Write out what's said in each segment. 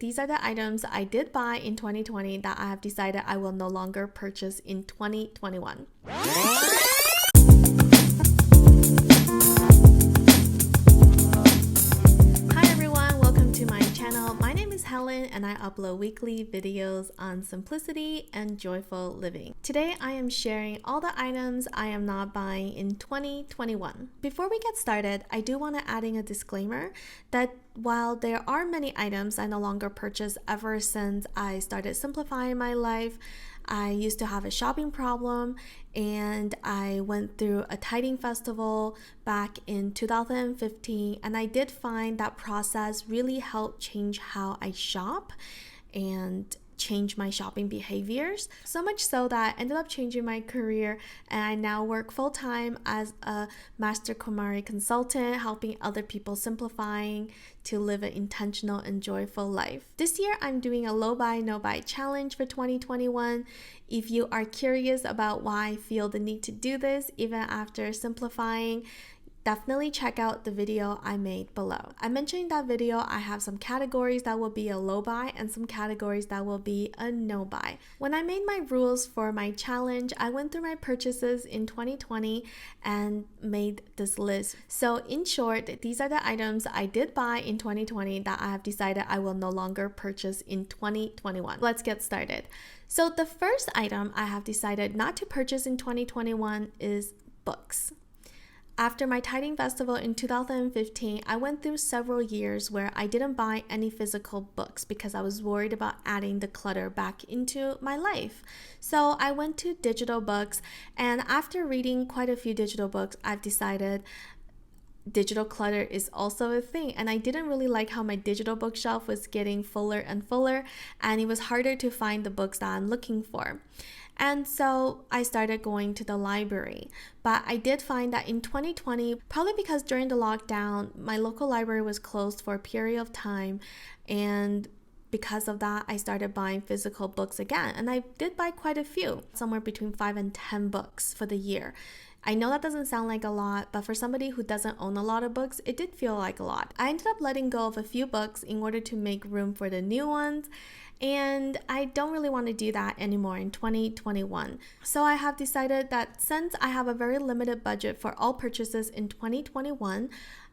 These are the items I did buy in 2020 that I have decided I will no longer purchase in 2021. Helen, and I upload weekly videos on simplicity and joyful living. Today I am sharing all the items I am not buying in 2021. Before we get started, I do want to add in a disclaimer that while there are many items I no longer purchase ever since I started simplifying my life, I used to have a shopping problem and I went through a tidying festival back in 2015, and I did find that process really helped change how I shop and change my shopping behaviors, so much so that I ended up changing my career, and I now work full-time as a master KonMari consultant, helping other people simplifying to live an intentional and joyful life. This year I'm doing a low buy no buy challenge for 2021. If you are curious about why I feel the need to do this even after simplifying, definitely check out the video I made below. I mentioned in that video I have some categories that will be a low buy and some categories that will be a no buy. When I made my rules for my challenge, I went through my purchases in 2020 and made this list. So in short, these are the items I did buy in 2020 that I have decided I will no longer purchase in 2021. Let's get started. So the first item I have decided not to purchase in 2021 is books. After my tidying festival in 2015, I went through several years where I didn't buy any physical books because I was worried about adding the clutter back into my life. So I went to digital books, and after reading quite a few digital books, I've decided digital clutter is also a thing, and I didn't really like how my digital bookshelf was getting fuller and fuller, and it was harder to find the books that I'm looking for. And so I started going to the library. But I did find that in 2020, probably because during the lockdown, my local library was closed for a period of time, and because of that, I started buying physical books again. And I did buy quite a few, somewhere between 5 and 10 books for the year. I know that doesn't sound like a lot, but for somebody who doesn't own a lot of books, it did feel like a lot. I ended up letting go of a few books in order to make room for the new ones, and I don't really want to do that anymore in 2021. So I have decided that since I have a very limited budget for all purchases in 2021,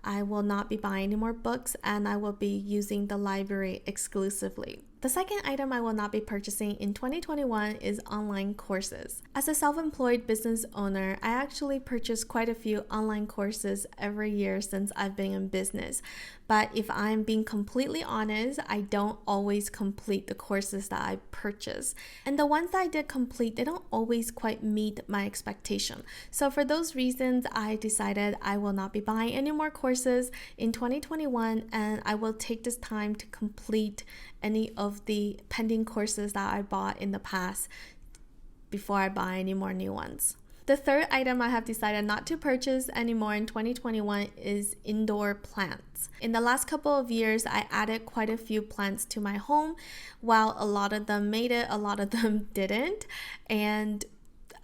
I will not be buying any more books, and I will be using the library exclusively. The second item I will not be purchasing in 2021 is online courses. As a self-employed business owner, I actually purchase quite a few online courses every year since I've been in business. But if I'm being completely honest, I don't always complete the courses that I purchase. And the ones that I did complete, they don't always quite meet my expectation. So for those reasons, I decided I will not be buying any more courses in 2021, and I will take this time to complete any of the pending courses that I bought in the past before I buy any more new ones. The third item I have decided not to purchase anymore in 2021 is indoor plants. In the last couple of years, I added quite a few plants to my home. While a lot of them made it, a lot of them didn't, and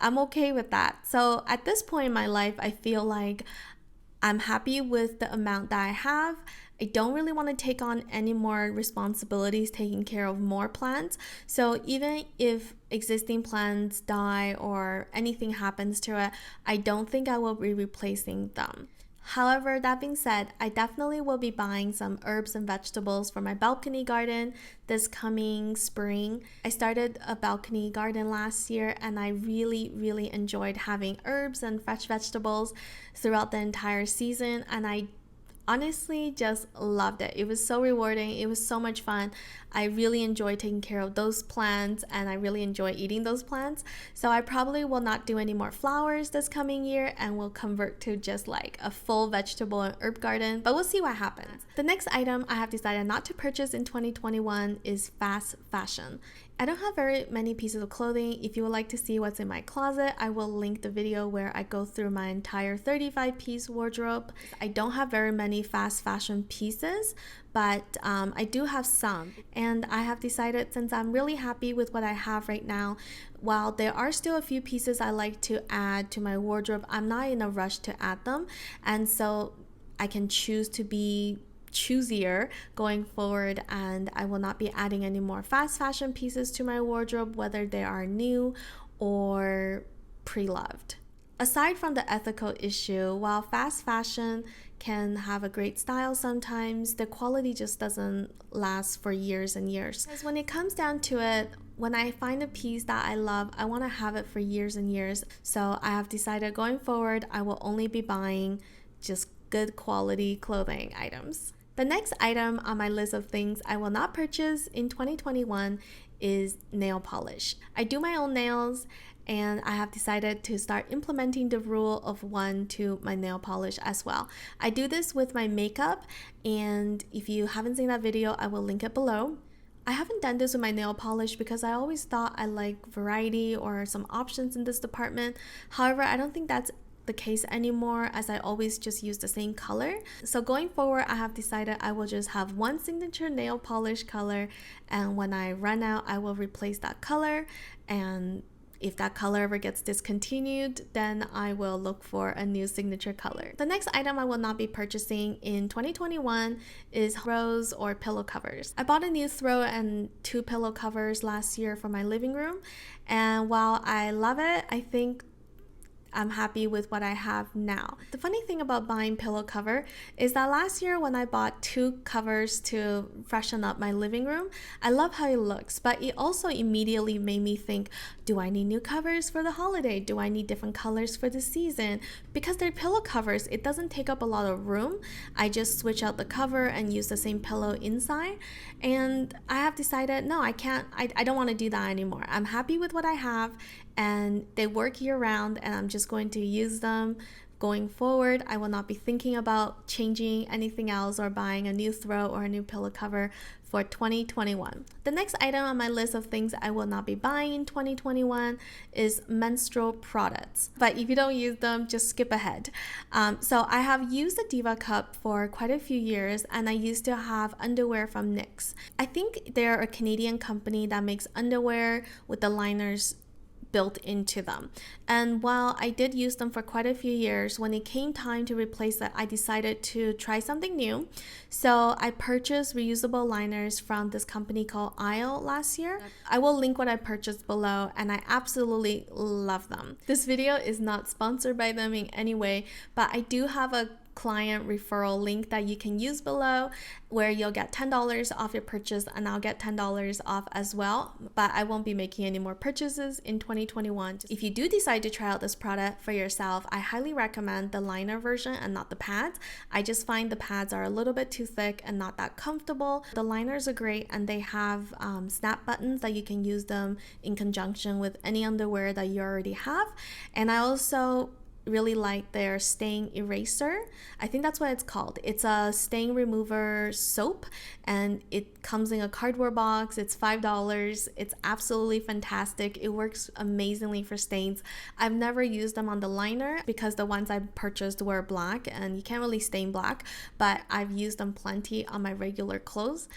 I'm okay with that. So at this point in my life, I feel like I'm happy with the amount that I have. I don't really want to take on any more responsibilities taking care of more plants. So even if existing plants die or anything happens to it, I don't think I will be replacing them. However, that being said, I definitely will be buying some herbs and vegetables for my balcony garden this coming spring. I started a balcony garden last year, and I really enjoyed having herbs and fresh vegetables throughout the entire season, and I honestly just loved it. It was so rewarding. It was so much fun. I really enjoy taking care of those plants, and I really enjoy eating those plants. So I probably will not do any more flowers this coming year, and will convert to just like a full vegetable and herb garden, but we'll see what happens. The next item I have decided not to purchase in 2021 is fast fashion. I don't have very many pieces of clothing. If you would like to see what's in my closet, I will link the video where I go through my entire 35-piece wardrobe. I don't have very many fast fashion pieces, but I do have some. And I have decided, since I'm really happy with what I have right now, while there are still a few pieces I like to add to my wardrobe, I'm not in a rush to add them. And so I can choose to be choosier going forward, and I will not be adding any more fast fashion pieces to my wardrobe, whether they are new or pre-loved. Aside from the ethical issue, while fast fashion can have a great style sometimes, the quality just doesn't last for years and years. Because when it comes down to it, when I find a piece that I love, I want to have it for years and years. So I have decided going forward, I will only be buying just good quality clothing items. The next item on my list of things I will not purchase in 2021 is nail polish. I do my own nails, and I have decided to start implementing the rule of 1 to my nail polish as well. I do this with my makeup, and if you haven't seen that video, I will link it below. I haven't done this with my nail polish because I always thought I like variety or some options in this department. However, I don't think that's the case anymore, as I always just use the same color. So going forward, I have decided I will just have one signature nail polish color, and when I run out, I will replace that color, and if that color ever gets discontinued, then I will look for a new signature color. The next item I will not be purchasing in 2021 is throws or pillow covers. I bought a new throw and 2 pillow covers last year for my living room, and while I love it, I think I'm happy with what I have now. The funny thing about buying pillow cover is that last year when I bought 2 covers to freshen up my living room, I love how it looks, but it also immediately made me think, do I need new covers for the holiday? Do I need different colors for the season? Because they're pillow covers, it doesn't take up a lot of room. I just switch out the cover and use the same pillow inside, and I have decided, no, I don't want to do that anymore. I'm happy with what I have, and they work year round, and I'm just going to use them going forward. I will not be thinking about changing anything else or buying a new throw or a new pillow cover for 2021. The next item on my list of things I will not be buying in 2021 is menstrual products. But if you don't use them, just skip ahead. So I have used the Diva Cup for quite a few years, and I used to have underwear from NYX. I think they're a Canadian company that makes underwear with the liners built into them. And while I did use them for quite a few years, when it came time to replace it, I decided to try something new. So I purchased reusable liners from this company called Isle last year. I will link what I purchased below, and I absolutely love them. This video is not sponsored by them in any way, but I do have a client referral link that you can use below, where you'll get $10 off your purchase, and I'll get $10 off as well, but I won't be making any more purchases in 2021. If you do decide to try out this product for yourself, I highly recommend the liner version and not the pads. I just find the pads are a little bit too thick and not that comfortable. The liners are great, and they have snap buttons that you can use them in conjunction with any underwear that you already have. And I also really like their stain eraser. I think that's what it's called. It's a stain remover soap, and it comes in a cardboard box. It's $5. It's absolutely fantastic. It works amazingly for stains. I've never used them on the liner because the ones I purchased were black, and you can't really stain black, but I've used them plenty on my regular clothes.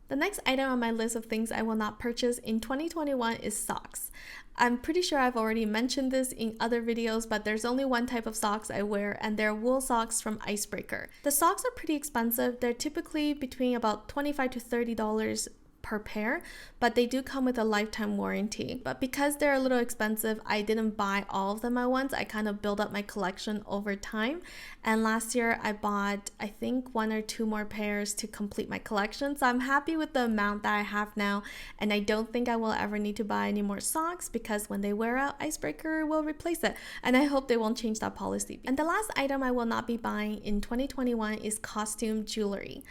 The next item on my list of things I will not purchase in 2021 is socks. I'm pretty sure I've already mentioned this in other videos, but there's only one type of socks I wear, and they're wool socks from Icebreaker. The socks are pretty expensive. They're typically between about $25 to $30 per pair, but they do come with a lifetime warranty. But because they're a little expensive, I didn't buy all of them at once. I kind of built up my collection over time, and last year I bought, I think, 1 or 2 more pairs to complete my collection. So I'm happy with the amount that I have now, and I don't think I will ever need to buy any more socks, because when they wear out, Icebreaker will replace it, and I hope they won't change that policy. And the last item I will not be buying in 2021 is costume jewelry.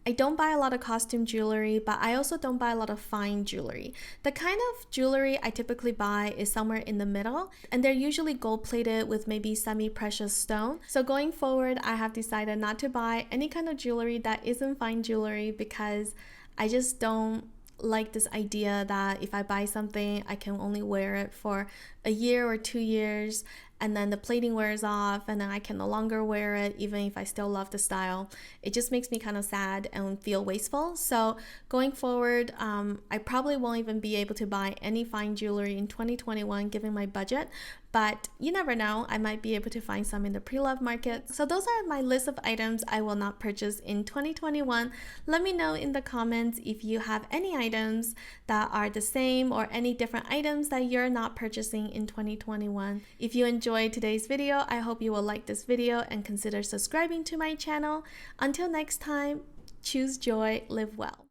I don't buy a lot of costume jewelry, but I also don't buy a lot of fine jewelry. The kind of jewelry I typically buy is somewhere in the middle, and they're usually gold plated with maybe semi-precious stone. So going forward, I have decided not to buy any kind of jewelry that isn't fine jewelry, because I just don't like this idea that if I buy something, I can only wear it for a year or 2 years, and then the plating wears off and then I can no longer wear it even if I still love the style. It just makes me kind of sad and feel wasteful. So going forward, I probably won't even be able to buy any fine jewelry in 2021 given my budget, but you never know, I might be able to find some in the pre-love market. So those are my list of items I will not purchase in 2021. Let me know in the comments if you have any items that are the same or any different items that you're not purchasing in 2021. If you enjoyed today's video, I hope you will like this video and consider subscribing to my channel. Until next time, choose joy, live well.